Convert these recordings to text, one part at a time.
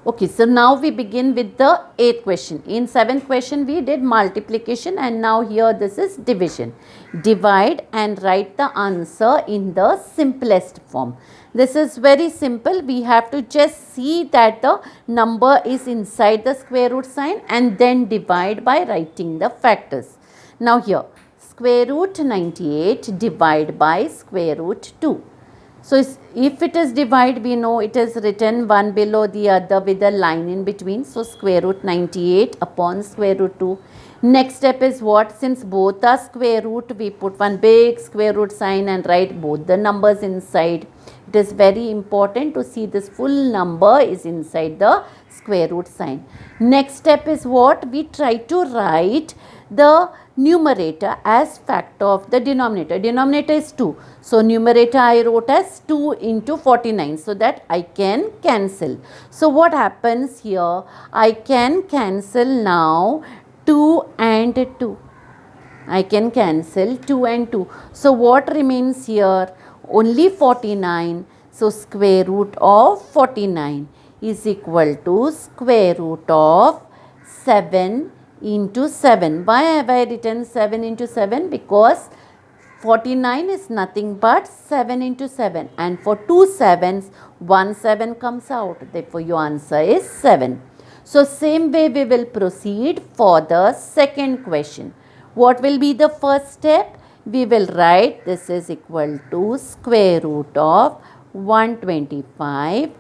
Okay, so now we begin with the 8th question. In 7th question we did multiplication, and now here this is division. Divide and write the answer in the simplest form. This is very simple. We have to just see that the number is inside the square root sign and then divide by writing the factors. Now here, square root 98 divide by square root 2. So if it is divide, we know it is written one below the other with a line in between. So square root 98 upon square root 2. Next step is what? Since both are square root, we put one big square root sign and write both the numbers inside. It is very important to see this full number is inside the square root sign. Next step is what? We try to write the numerator as factor of the denominator. Denominator is 2. So numerator I wrote as 2 into 49, so that I can cancel. So what happens here? I can cancel now 2 and 2. I can cancel 2 and 2. So what remains here? Only 49. So square root of 49 is equal to square root of 7 into 7. Why have I written 7 into 7? Because 49 is nothing but 7 into 7, and for 2 sevens, 1 7 comes out. Therefore, your answer is 7. So, same way we will proceed for the second question. What will be the first step? We will write this is equal to square root of 125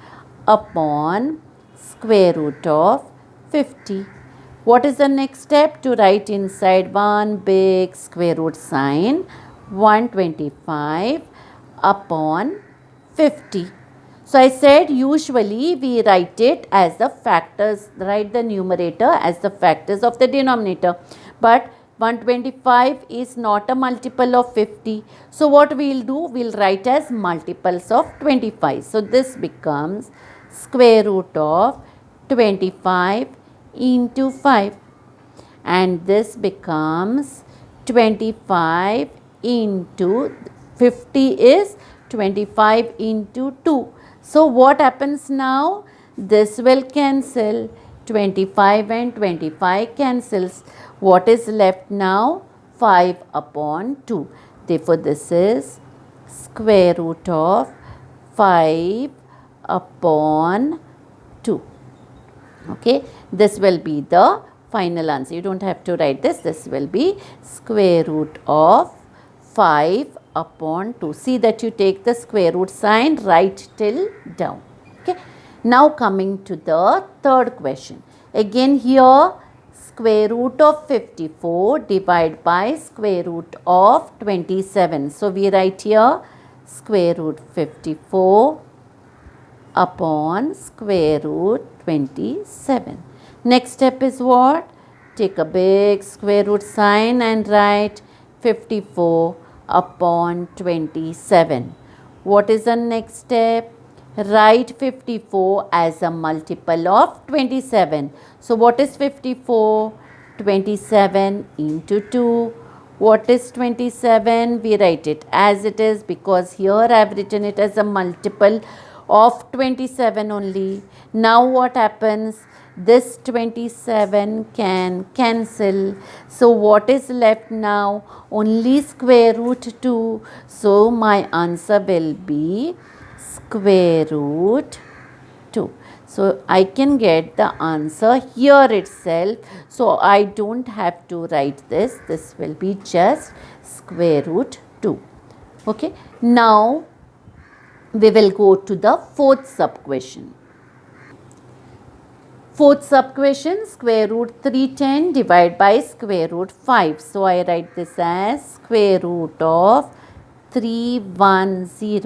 upon square root of 50. What is the next step? To write inside one big square root sign 125 upon 50. So I said usually we write it as the factors, write the numerator as the factors of the denominator. But 125 is not a multiple of 50. So what we will do? We will write as multiples of 25. So this becomes square root of 25 into 5, and this becomes 25 into 50 is 25 into 2. So what happens now? This will cancel. 25 and 25 cancels. What is left now? 5 upon 2. Therefore this is square root of 5 upon 2. Okay, this will be the final answer. You don't have to write this. This will be square root of 5 upon 2. See that you take the square root sign right till down. Okay. Now coming to the third question. Again here square root of 54 divided by square root of 27. So we write here square root 54 upon square root 27. Next step is what? Take a big square root sign and write 54 upon 27. What is the next step? Write 54 as a multiple of 27. So what is 54? 27 into 2. What is 27? We write it as it is because here I have written it as a multiple of 27 only. Now what happens? This 27 can cancel. So what is left now? Only square root 2. So my answer will be square root 2. So I can get the answer here itself. So I don't have to write this. This will be just square root 2. Okay. Now we will go to the fourth sub question. Fourth sub question, square root 310 divided by square root 5. So I write this as square root of 310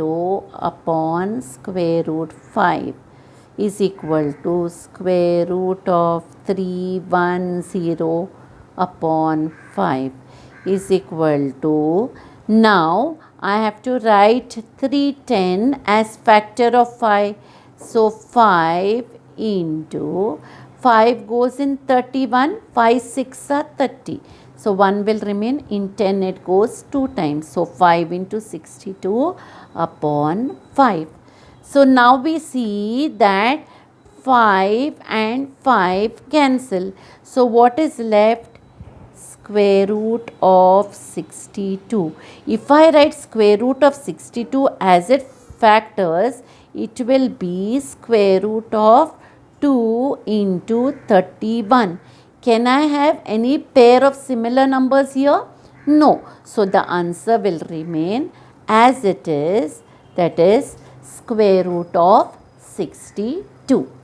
upon square root 5 is equal to square root of 310 upon 5 is equal to, now I have to write 310 as factor of 5. So 5 into 5 goes in 31, 5 6 are 30. So 1 will remain, in 10 it goes 2 times. So 5 into 62 upon 5. So now we see that 5 and 5 cancel. So what is left? Square root of 62. If I write square root of 62 as its factors, it will be square root of 2 into 31. Can I have any pair of similar numbers here? No. So the answer will remain as it is, that is square root of 62.